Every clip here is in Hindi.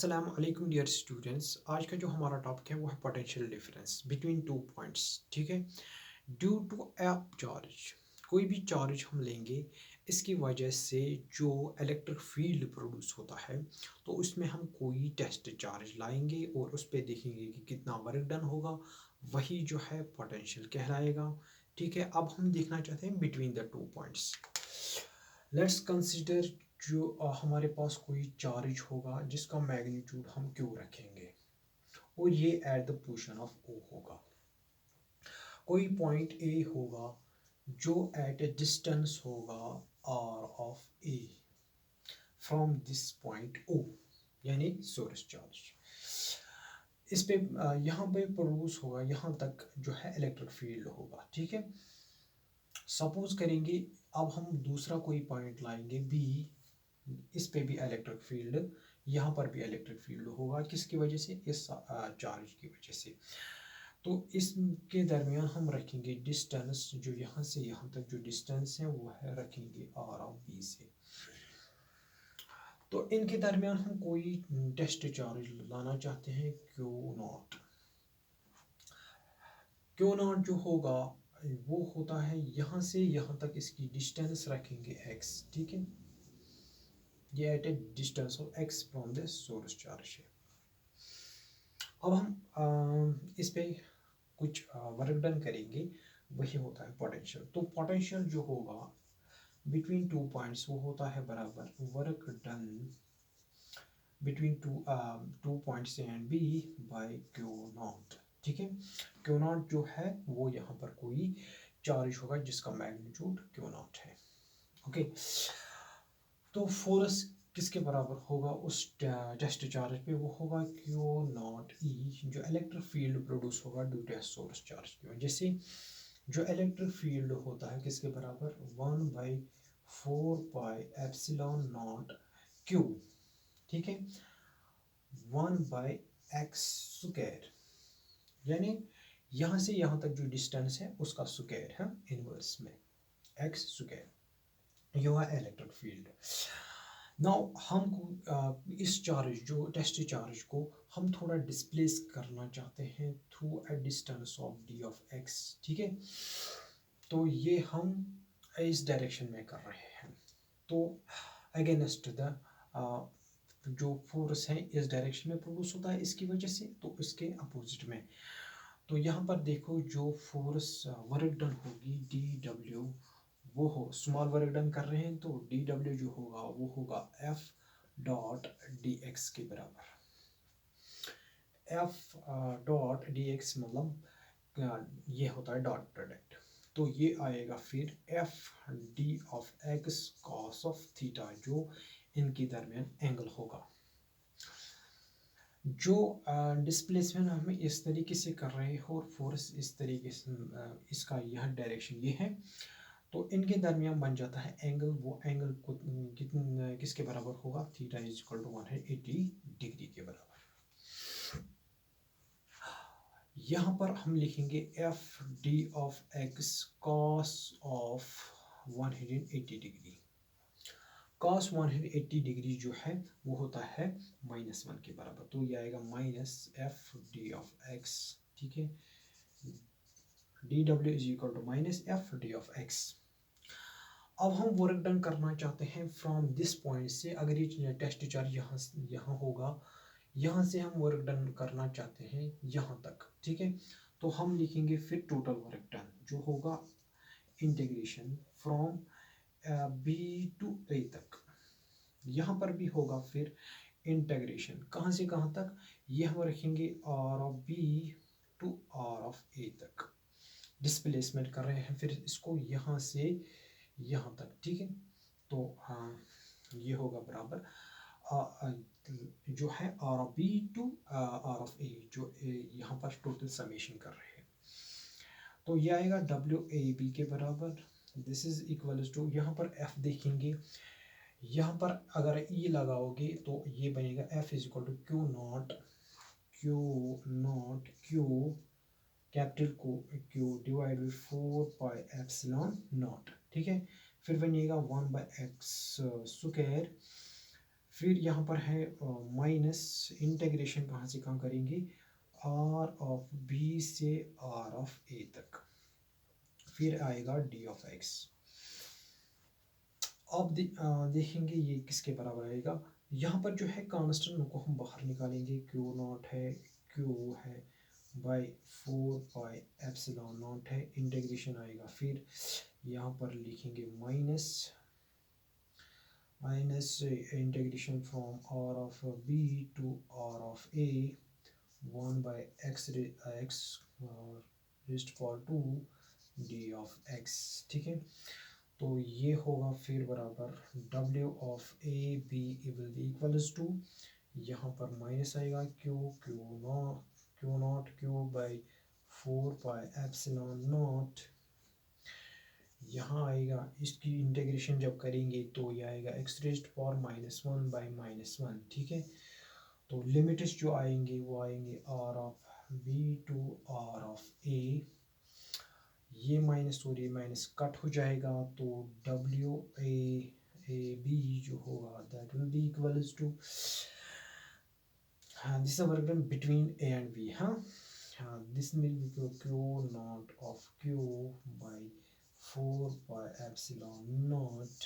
अस्सलाम वालेकुम डियर स्टूडेंट्स। आज का जो हमारा टॉपिक है वो है potential difference between two points. ठीक है। ड्यू टू अ चार्ज, कोई भी चार्ज हम लेंगे, इसकी वजह से जो इलेक्ट्रिक फील्ड प्रोड्यूस होता है, तो उसमें हम कोई टेस्ट चार्ज लाएंगे और उस पर देखेंगे कि कितना वर्क डन होगा, वही जो है पोटेंशियल कहलाएगा। ठीक है। अब हम देखना चाहते हैं between the two points. Let's consider जो हमारे पास कोई चार्ज होगा जिसका मैग्नीट्यूड हम क्यों रखेंगे और ये at the position of O होगा। कोई पॉइंट ए होगा जो एट ए डिस्टेंस होगा R of A from this point O, यानी सोर्स चार्ज। इस पे यहाँ पे प्रोड्यूस होगा, यहाँ तक जो है इलेक्ट्रिक फील्ड होगा। ठीक है। सपोज करेंगे अब हम दूसरा कोई पॉइंट लाएंगे बी, इस पे भी इलेक्ट्रिक फील्ड, यहाँ पर भी इलेक्ट्रिक फील्ड होगा। किसकी वजह से? इस चार्ज की वजह से। तो इसके दरमियान हम रखेंगे डिस्टेंस, जो यहाँ से यहाँ तक जो डिस्टेंस है वो है रखेंगे आर ऑफ बी से। तो इनके दरमियान हम कोई टेस्ट चार्ज लाना चाहते हैं, क्यू नॉट। क्यू नॉट जो होगा वो होता है यहाँ से यहाँ तक, इसकी डिस्टेंस रखेंगे x। ठीक है। ये at a distance of x from the source charge है। अब हम इस पे कुछ वर्क डन करेंगे, वही होता है पोटेंशियल। तो पोटेंशियल जो होगा बिटवीन टू पॉइंट्स वो होता है बराबर work done between two points A and B by q naught. ठीक है। क्यू नॉट जो है वो यहाँ पर कोई चार्ज होगा जिसका मैग्नीट्यूड क्यू नॉट है। ओके। तो फोर्स किसके बराबर होगा उस टेस्ट चार्ज पे? वो होगा क्यू नॉट ई, जो इलेक्ट्रिक फील्ड प्रोड्यूस होगा ड्यू टू सोर्स चार्ज की वजह से। जो इलेक्ट्रिक फील्ड होता है किसके बराबर? 1/4 पाई नॉट क्यू। ठीक है। 1/x², यानी यहाँ से यहाँ तक जो डिस्टेंस है उसका स्क्वायर है इनवर्स में x²। ये हुआ इलेक्ट्रिक फील्ड। नाउ हमको इस चार्ज, जो टेस्ट चार्ज को हम थोड़ा डिस्प्लेस करना चाहते हैं through a distance of d of x। ठीक है। तो ये हम इस डायरेक्शन में कर रहे हैं। तो अगेंस्ट द जो फोर्स है इस डायरेक्शन में प्रोड्यूस होता है इसकी वजह से, तो इसके अपोजिट में। तो यहाँ पर देखो जो फोर्स वर्क डन होगी डी डब्ल्यू, वो हो स्मॉल वर्क डन कर रहे हैं, तो डी डब्ल्यू जो होगा वो होगा एफ डॉट डी एक्स के बराबर। एफ डॉट डी एक्स मतलब ये होता है डॉट प्रोडक्ट। तो ये आएगा फिर F D of X cos of theta, जो इनके दरमियान एंगल होगा। जो डिस्प्लेसमेंट हम इस तरीके से कर रहे हैं और फोर्स इस तरीके से, इसका यह डायरेक्शन ये है, तो इनके दरमियान बन जाता है एंगल। वो एंगल को किसके बराबर होगा? Theta is equal to 180 degree के बराबर। यहाँ पर हम लिखेंगे F D of X cos of 180 degree. Cos 180 degree जो है वो होता है -1 के बराबर। तो ये आएगा minus F D of X. ठीक है। D W is equal to minus F D of X. अब हम वर्क डन करना चाहते हैं फ्रॉम दिस पॉइंट से। अगर ये टेस्ट चार्ज यहाँ होगा, यहाँ से हम वर्क डन करना चाहते हैं यहाँ तक। ठीक है। तो हम लिखेंगे फिर टोटल वर्क डन जो होगा इंटीग्रेशन फ्रॉम बी टू ए तक। यहाँ पर भी होगा फिर इंटीग्रेशन, कहाँ से कहाँ तक? ये हम रखेंगे R of B to R of A तक। डिस्प्लेसमेंट कर रहे हैं फिर इसको यहाँ से यहाँ तक। ठीक है। तो ये होगा बराबर जो है R of B to R of A, जो यहाँ पर टोटल समेशन कर रहे हैं। तो ये आएगा डब्ल्यू ए बी के बराबर। दिस इज इक्वल टू, यहाँ पर एफ देखेंगे, यहाँ पर अगर ई लगाओगे तो ये बनेगा F is equal to Q capital को Q divide by 4 pi epsilon naught. ठीक है। फिर बनेगा 1/x², फिर यहाँ पर है माइनस, इंटीग्रेशन कहाँ से कहाँ करेंगे, आर ऑफ बी से आर ऑफ ए तक, फिर आएगा डी ऑफ एक्स। अब देखेंगे ये किसके बराबर आएगा। यहाँ पर जो है कांस्टेंट को हम बाहर निकालेंगे, क्यू नॉट है, क्यू है बाई 4 पाई एप्सिलॉन नॉट है, इंटीग्रेशन आएगा, फिर यहाँ पर लिखेंगे minus integration from R of B to R of A 1/x raised power 2 D of X. ठीक है, तो ये होगा फिर बराबर W of A B will be equals to, यहाँ पर माइनस आएगा Q naught Q by 4 pi epsilon naught, यहाँ आएगा, इसकी इंटीग्रेशन जब करेंगे तो ये आएगा x रेस्ट पावर -1/-1। ठीक है, तो लिमिट्स जो आएंगे वो आएंगे r of b to r of a, ये माइनस और ये माइनस कट हो जाएगा, तो W a b जो होगा that will be equals to, this is work done between a and b। This will be Q naught of q by 4 pi epsilon naught,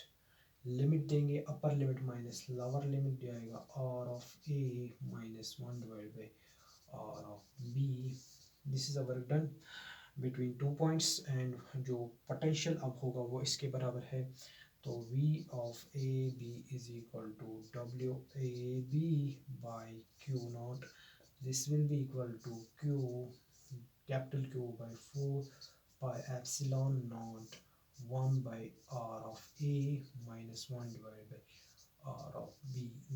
limit देंगे, upper limit minus lower limit जाएगा r of a -1 divide by r of b। This is a work done between 2 points, and जो पोटेंशियल अब होगा वो इसके बराबर है, तो V of A B is equal to W A B by Q naught, this will be equal to Q capital Q by 4 pi epsilon naught 1/r of A -1 divided by r of B.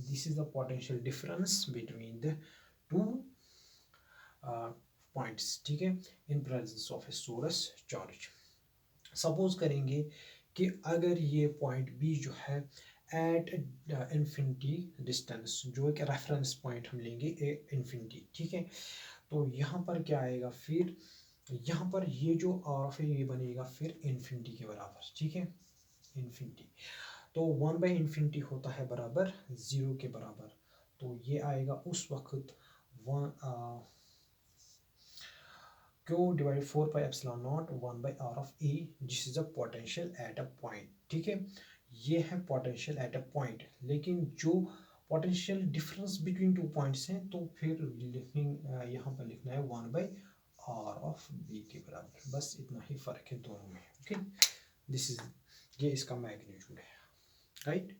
This is the potential difference between the two points, ठीक है, in presence of a source charge। Suppose करेंगे कि अगर ये पॉइंट B जो है एट इन्फिनिटी डिस्टेंस, जो एक रेफरेंस पॉइंट हम लेंगे ए इन्फिनिटी, ठीक है, तो यहाँ पर क्या आएगा, फिर यहाँ पर ये जो आर ऑफ ये बनेगा फिर इन्फिनिटी के बराबर। ठीक है, इन्फिनिटी, तो 1/इन्फिनिटी होता है बराबर 0 के बराबर, तो ये आएगा उस वक्त Q divide 4 pi epsilon naught 1/r of A, this is a potential at a point. ठीक है, ये है पोटेंशियल एट अ पॉइंट, लेकिन जो पोटेंशियल डिफरेंस बिटवीन 2 पॉइंट्स हैं, तो फिर यहाँ पर लिखना है 1/r ऑफ बी के बराबर, बस इतना ही फ़र्क है दोनों में। ओके, दिस इज, ये इसका मैग्नीट्यूड है, राइट।